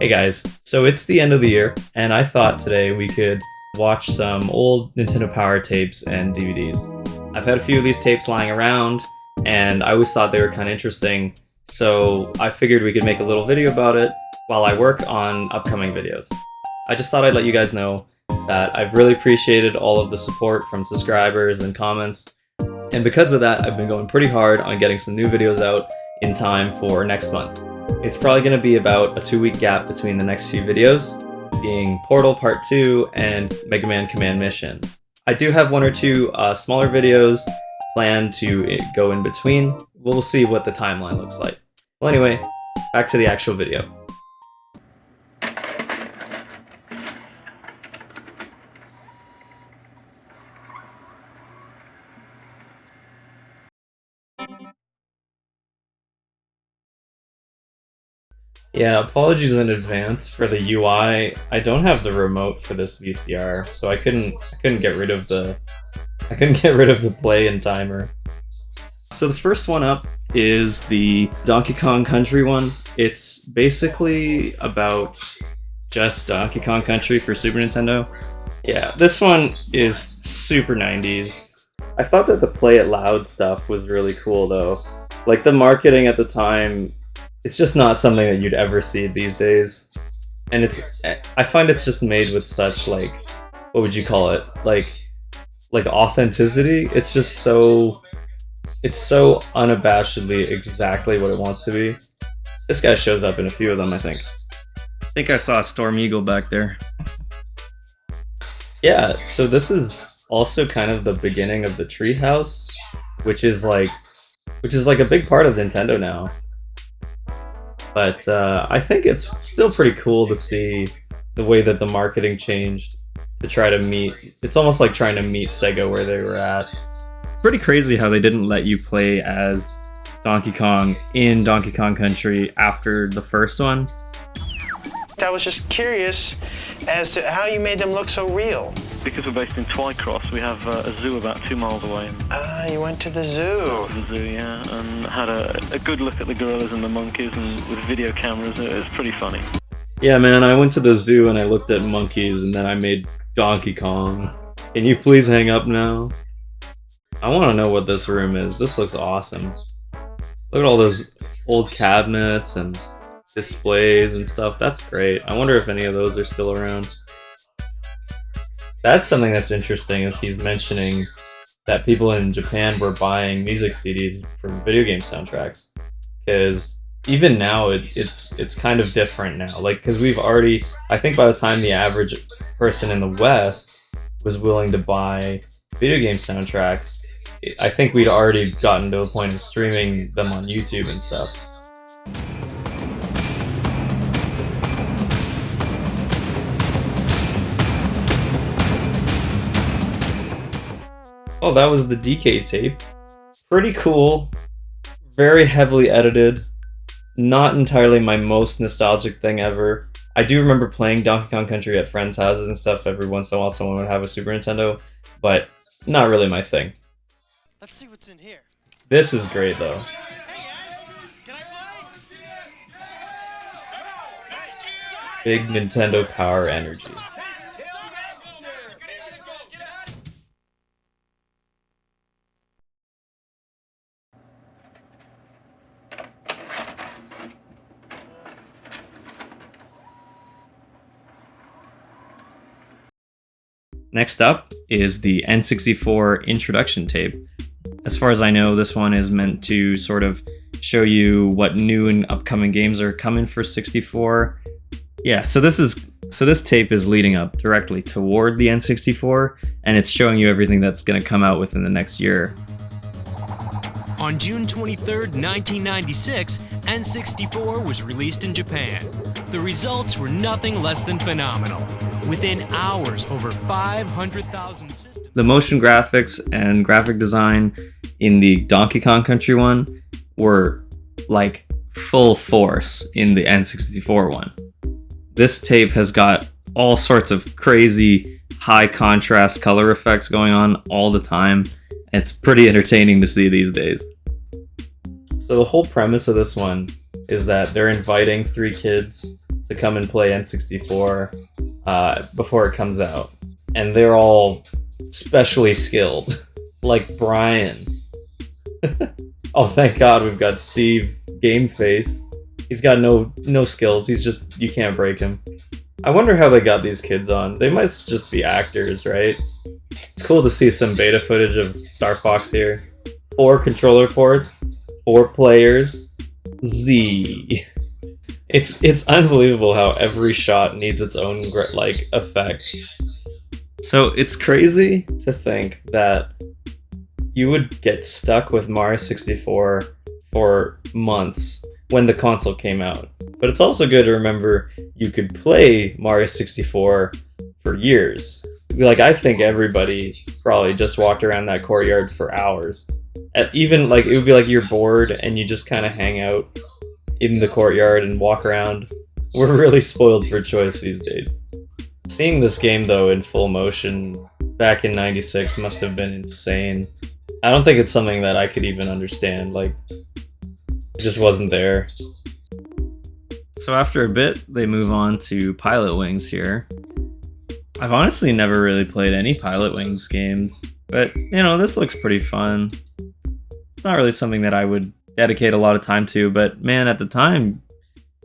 Hey guys, so it's the end of the year, and I thought today we could watch some old Nintendo Power tapes and DVDs. I've had a few of these tapes lying around, and I always thought they were kind of interesting, so I figured we could make a little video about it while I work on upcoming videos. I just thought I'd let you guys know that I've really appreciated all of the support from subscribers and comments, and because of that, I've been going pretty hard on getting some new videos out in time for next month. It's probably going to be about a 2-week gap between the next few videos, being Portal Part 2 and Mega Man Command Mission. I do have one or two smaller videos planned to go in between. We'll see what the timeline looks like. Well anyway, back to the actual video. Yeah, apologies in advance for the UI. I don't have the remote for this VCR, so I couldn't get rid of the play and timer. So the first one up is the Donkey Kong Country one. It's basically about just Donkey Kong Country for Super Nintendo. Yeah, this one is super 90s. I thought that the Play It Loud stuff was really cool though. Like the marketing at the time, it's just not something that you'd ever see these days. And I find it's just made with such, like, what would you call it? Like authenticity. It's just so unabashedly exactly what it wants to be. This guy shows up in a few of them, I think. I think I saw a Storm Eagle back there. Yeah, so this is also kind of the beginning of the Treehouse, which is like a big part of Nintendo now. But I think it's still pretty cool to see the way that the marketing changed to try to meet. It's almost like trying to meet Sega where they were at. It's pretty crazy how they didn't let you play as Donkey Kong in Donkey Kong Country after the first one. I was just curious as to how you made them look so real. Because we're based in Twycross, we have a zoo about 2 miles away. Ah, you went to the zoo. To the zoo, yeah, and had a good look at the gorillas and the monkeys, and with video cameras, it was pretty funny. Yeah, man, I went to the zoo and I looked at monkeys, and then I made Donkey Kong. Can you please hang up now? I want to know what this room is. This looks awesome. Look at all those old cabinets and displays and stuff. That's great. I wonder if any of those are still around. That's something that's interesting, is he's mentioning that people in Japan were buying music CDs from video game soundtracks. Because even now, it's kind of different now. Like, because we've already, I think by the time the average person in the West was willing to buy video game soundtracks, I think we'd already gotten to a point of streaming them on YouTube and stuff. Oh, that was the DK tape. Pretty cool. Very heavily edited. Not entirely my most nostalgic thing ever. I do remember playing Donkey Kong Country at friends' houses and stuff. Every once in a while someone would have a Super Nintendo, but not really my thing. Let's see what's in here. This is great though. Hey guys, can I play? Big Nintendo Power energy. Next up is the N64 introduction tape. As far as I know, this one is meant to sort of show you what new and upcoming games are coming for 64. Yeah, so this tape is leading up directly toward the N64, and it's showing you everything that's going to come out within the next year. On June 23rd, 1996, N64 was released in Japan. The results were nothing less than phenomenal. Within hours, over 500,000 systems. The motion graphics and graphic design in the Donkey Kong Country one were like full force in the N64 one. This tape has got all sorts of crazy high contrast color effects going on all the time. It's pretty entertaining to see these days. So the whole premise of this one is that they're inviting 3 kids to come and play N64 before it comes out. And they're all specially skilled, like Brian. Oh, thank God we've got Steve Gameface. He's got no skills. He's just, you can't break him. I wonder how they got these kids on. They must just be actors, right? It's cool to see some beta footage of Star Fox here. 4 controller ports, 4 players, Z. It's unbelievable how every shot needs its own like effect. So it's crazy to think that you would get stuck with Mario 64 for months when the console came out. But it's also good to remember you could play Mario 64 for years. Like, I think everybody probably just walked around that courtyard for hours. Even like, it would be like you're bored and you just kind of hang out in the courtyard and walk around. We're really spoiled for choice these days. Seeing this game though in full motion back in '96 must have been insane. I don't think it's something that I could even understand, like, it just wasn't there. So after a bit, they move on to Pilot Wings here. I've honestly never really played any Pilot Wings games, but, you know, this looks pretty fun. It's not really something that I would dedicate a lot of time to, but man, at the time,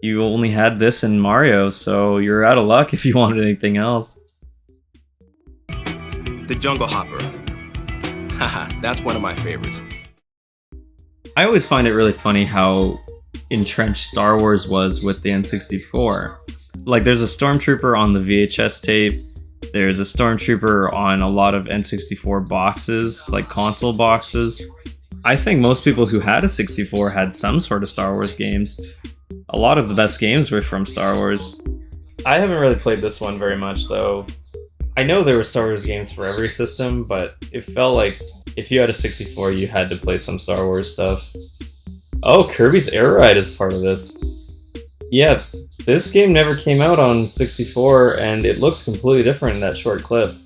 you only had this in Mario, so you're out of luck if you wanted anything else. The Jungle Hopper. Haha, that's one of my favorites. I always find it really funny how entrenched Star Wars was with the N64. Like, there's a Stormtrooper on the VHS tape, there's a Stormtrooper on a lot of N64 boxes, like console boxes. I think most people who had a 64 had some sort of Star Wars games. A lot of the best games were from Star Wars. I haven't really played this one very much though. I know there were Star Wars games for every system, but it felt like if you had a 64, you had to play some Star Wars stuff. Oh, Kirby's Air Ride is part of this. Yeah, this game never came out on 64, and it looks completely different in that short clip.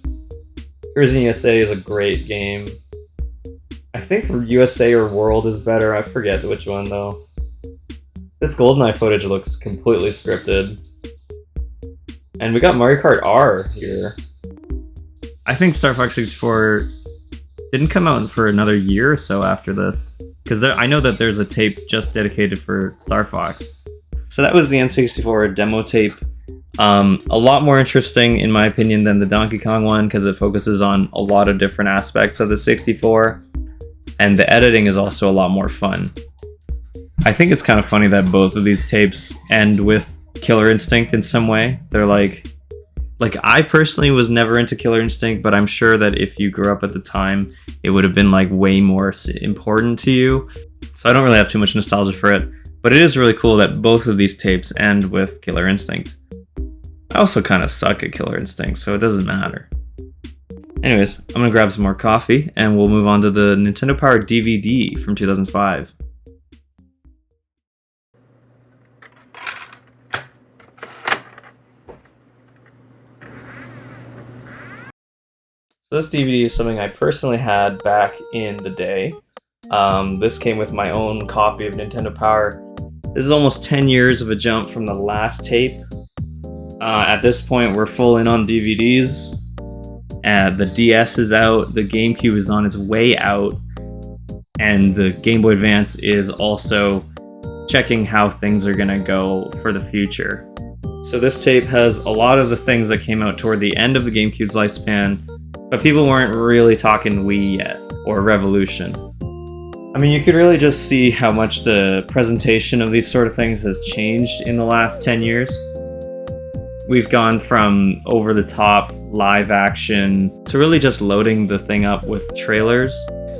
Cruising USA is a great game. I think USA or World is better, I forget which one though. This GoldenEye footage looks completely scripted. And we got Mario Kart R here. I think Star Fox 64 didn't come out for another year or so after this, because I know that there's a tape just dedicated for Star Fox. So that was the N64 demo tape. A lot more interesting, in my opinion, than the Donkey Kong one, because it focuses on a lot of different aspects of the 64, and the editing is also a lot more fun. I think it's kind of funny that both of these tapes end with Killer Instinct in some way. They're like I personally was never into Killer Instinct, but I'm sure that if you grew up at the time, it would have been like way more important to you. So I don't really have too much nostalgia for it, but it is really cool that both of these tapes end with Killer Instinct. I also kind of suck at Killer Instinct, so it doesn't matter. Anyways, I'm gonna grab some more coffee and we'll move on to the Nintendo Power DVD from 2005. So this DVD is something I personally had back in the day. This came with my own copy of Nintendo Power. This is almost 10 years of a jump from the last tape. At this point, we're full in on DVDs. The DS is out, the Gamecube is on its way out, and the Game Boy Advance is also checking how things are gonna go for the future. So this tape has a lot of the things that came out toward the end of the GameCube's lifespan, but people weren't really talking Wii yet, or Revolution. I mean, you could really just see how much the presentation of these sort of things has changed in the last 10 years. We've gone from over-the-top live action to really just loading the thing up with trailers.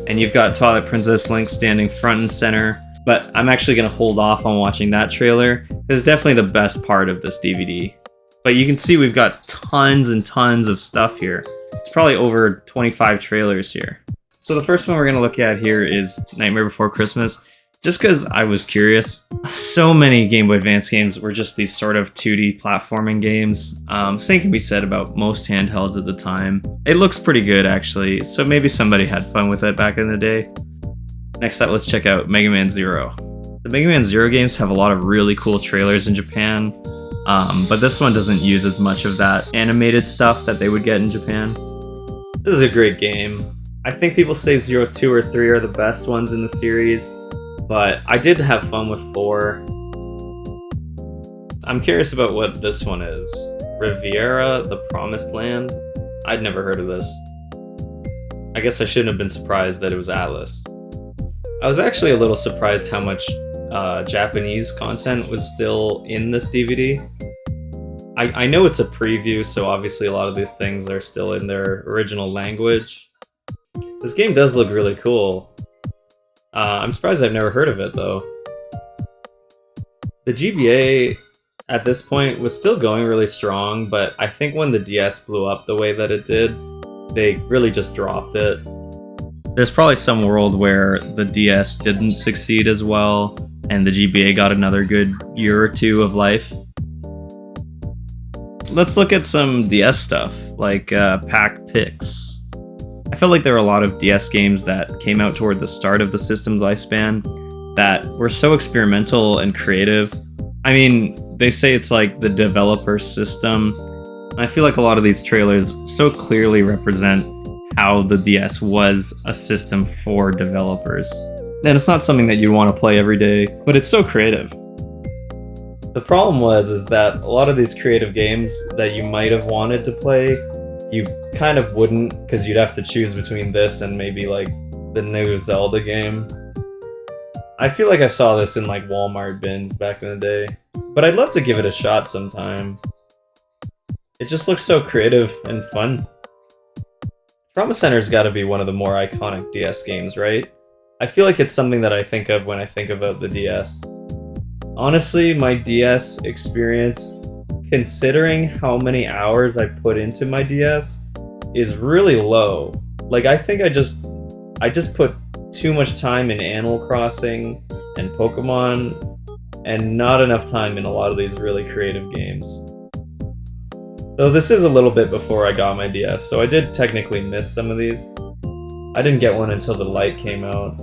And you've got Twilight Princess Link standing front and center, but I'm actually going to hold off on watching that trailer. It's definitely the best part of this DVD. But you can see we've got tons and tons of stuff here. It's probably over 25 trailers here. So the first one we're going to look at here is Nightmare Before Christmas. Just because I was curious, so many Game Boy Advance games were just these sort of 2D platforming games. Same can be said about most handhelds at the time. It looks pretty good actually, so maybe somebody had fun with it back in the day. Next up, let's check out Mega Man Zero. The Mega Man Zero games have a lot of really cool trailers in Japan. But this one doesn't use as much of that animated stuff that they would get in Japan. This is a great game. I think people say 0, 2, or 3 are the best ones in the series, but I did have fun with 4. I'm curious about what this one is. Riviera, the Promised Land? I'd never heard of this. I guess I shouldn't have been surprised that it was Atlas. I was actually a little surprised how much Japanese content was still in this DVD. I know it's a preview, so obviously a lot of these things are still in their original language. This game does look really cool. I'm surprised I've never heard of it, though. The GBA at this point was still going really strong, but I think when the DS blew up the way that it did, they really just dropped it. There's probably some world where the DS didn't succeed as well, and the GBA got another good year or two of life. Let's look at some DS stuff, like Pack Picks. I felt like there were a lot of DS games that came out toward the start of the system's lifespan that were so experimental and creative. I mean, they say it's like the developer system. I feel like a lot of these trailers so clearly represent how the DS was a system for developers. And it's not something that you want to play every day, but it's so creative. The problem is that a lot of these creative games that you might have wanted to play, you kind of wouldn't, because you'd have to choose between this and maybe like the new Zelda game. I feel like I saw this in like Walmart bins back in the day, but I'd love to give it a shot sometime. It just looks so creative and fun. Trauma Center's gotta be one of the more iconic DS games, right? I feel like it's something that I think of when I think about the DS. Honestly, my DS experience, considering how many hours I put into my DS, is really low. Like, I think I just put too much time in Animal Crossing and Pokemon, and not enough time in a lot of these really creative games. Though this is a little bit before I got my DS, so I did technically miss some of these. I didn't get one until the Lite came out.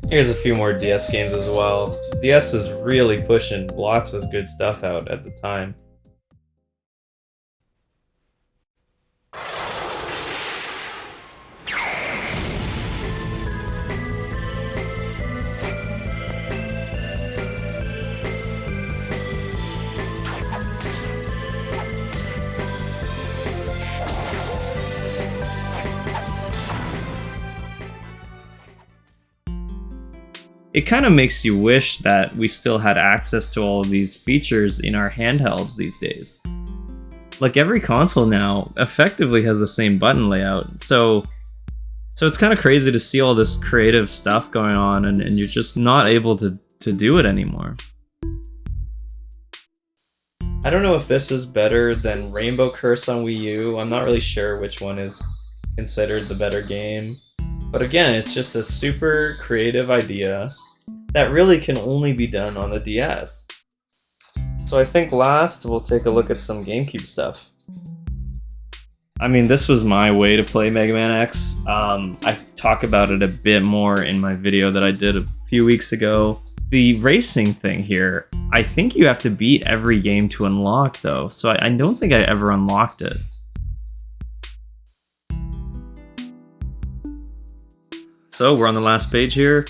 Here's a few more DS games as well. DS was really pushing lots of good stuff out at the time. It kind of makes you wish that we still had access to all of these features in our handhelds these days. Like, every console now effectively has the same button layout, so it's kind of crazy to see all this creative stuff going on and you're just not able to do it anymore. I don't know if this is better than Rainbow Curse on Wii U. I'm not really sure which one is considered the better game. But again, it's just a super creative idea that really can only be done on the DS. So I think last we'll take a look at some GameCube stuff. I mean, this was my way to play Mega Man X. I talk about it a bit more in my video that I did a few weeks ago. The racing thing here, I think you have to beat every game to unlock though, so I don't think I ever unlocked it. So we're on the last page here.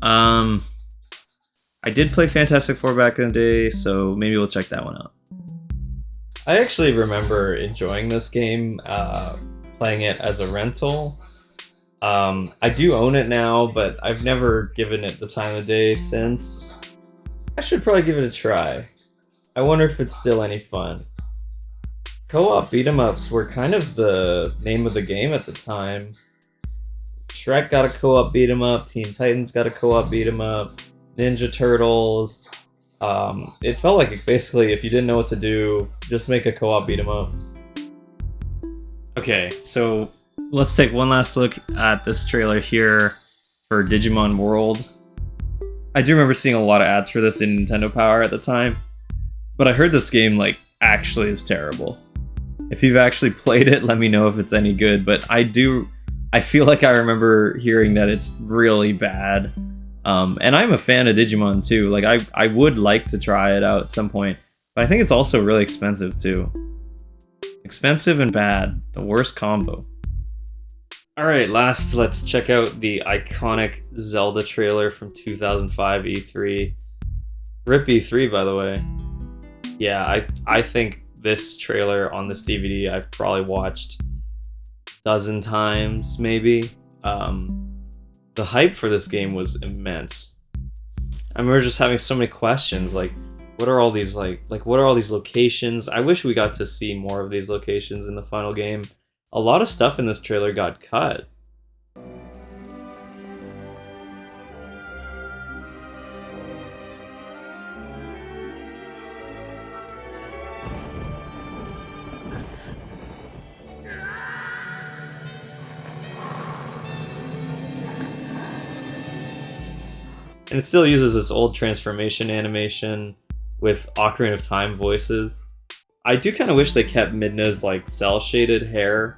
I did play Fantastic Four back in the day, so maybe we'll check that one out. I actually remember enjoying this game, playing it as a rental. I do own it now, but I've never given it the time of day since. I should probably give it a try. I wonder if it's still any fun. Co-op beat-em-ups were kind of the name of the game at the time. Shrek got a co-op beat-em-up, Teen Titans got a co-op beat-em-up, Ninja Turtles. It felt like basically if you didn't know what to do, just make a co-op beat-em-up. Okay, so let's take one last look at this trailer here for Digimon World. I do remember seeing a lot of ads for this in Nintendo Power at the time, but I heard this game like actually is terrible. If you've actually played it, let me know if it's any good, but I feel like I remember hearing that it's really bad. And I'm a fan of Digimon too. Like I would like to try it out at some point, but I think it's also really expensive too. Expensive and bad, the worst combo. Alright, last let's check out the iconic Zelda trailer from 2005 E3. RIP E3, by the way. Yeah, I think this trailer on this DVD I've probably watched a dozen times, maybe. The hype for this game was immense. I remember just having so many questions, like, what are all these what are all these locations? I wish we got to see more of these locations in the final game. A lot of stuff in this trailer got cut. And it still uses this old transformation animation with Ocarina of Time voices. I do kind of wish they kept Midna's like cel-shaded hair,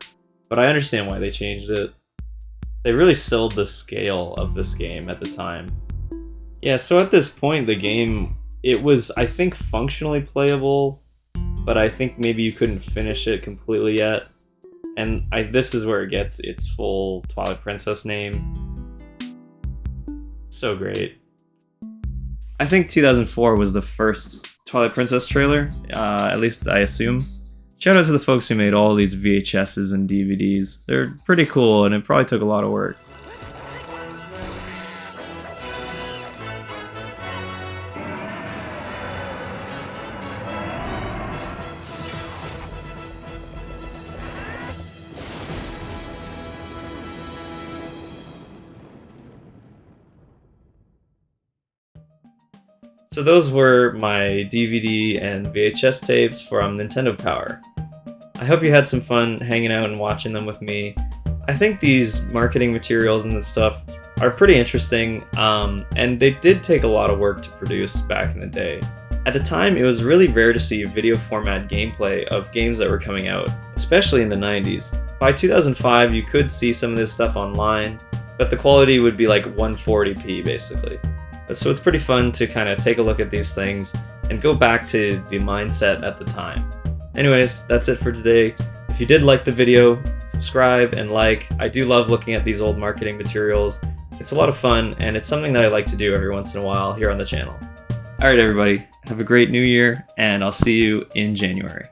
but I understand why they changed it. They really sold the scale of this game at the time. Yeah, so at this point the game, it was, I think, functionally playable, but I think maybe you couldn't finish it completely yet. And this is where it gets its full Twilight Princess name. So great. I think 2004 was the first Twilight Princess trailer, at least I assume. Shout out to the folks who made all these VHSs and DVDs. They're pretty cool, and it probably took a lot of work. So those were my DVD and VHS tapes from Nintendo Power. I hope you had some fun hanging out and watching them with me. I think these marketing materials and this stuff are pretty interesting, and they did take a lot of work to produce back in the day. At the time, it was really rare to see video format gameplay of games that were coming out, especially in the 90s. By 2005, you could see some of this stuff online, but the quality would be like 140p basically. So it's pretty fun to kind of take a look at these things and go back to the mindset at the time. Anyways, that's it for today. If you did like the video, subscribe and like. I do love looking at these old marketing materials. It's a lot of fun, and it's something that I like to do every once in a while here on the channel. Alright everybody, have a great new year, and I'll see you in January.